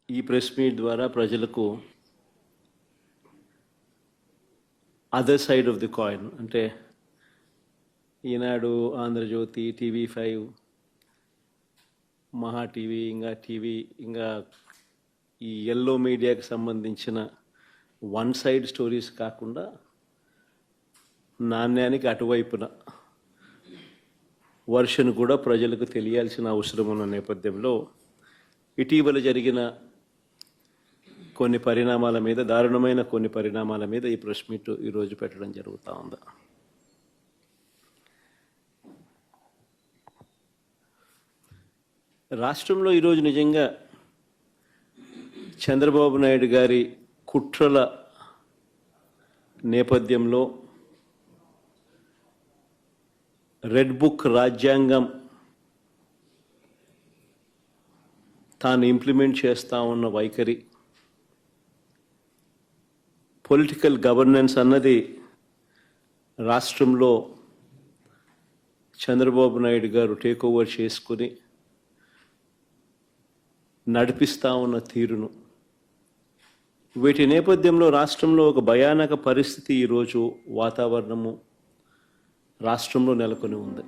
ఈ press meet ద్వారా ప్రజలకు other side of the coin అంటే ఈనాడు, ఆంధ్రజ్యోతి, TV5, మహా టీవీ, ఇంకా ఈ ఎల్లో మీడియాకి సంబంధించిన వన్ సైడ్ స్టోరీస్ కాకుండా నాణ్యానికి అటువైపున వర్షన్ కూడా ప్రజలకు తెలియాల్సిన అవసరం ఉన్న నేపథ్యంలో ఇటీవల జరిగిన కొన్ని పరిణామాల మీద, దారుణమైన కొన్ని పరిణామాల మీద ఈ ప్రెస్ మీట్ ఈరోజు పెట్టడం జరుగుతూ ఉంది. రాష్ట్రంలో ఈరోజు నిజంగా చంద్రబాబు నాయుడు గారి కుట్రల నేపథ్యంలో రెడ్ బుక్ రాజ్యాంగం తాను ఇంప్లిమెంట్ చేస్తూ ఉన్న వైఖరి, పొలిటికల్ గవర్నెన్స్ అన్నది రాష్ట్రంలో చంద్రబాబు నాయుడు గారు టేక్ ఓవర్ చేసుకుని నడిపిస్తూ ఉన్న తీరును, వీటి నేపథ్యంలో రాష్ట్రంలో ఒక భయానక పరిస్థితి ఈరోజు వాతావరణము రాష్ట్రంలో నెలకొని ఉంది.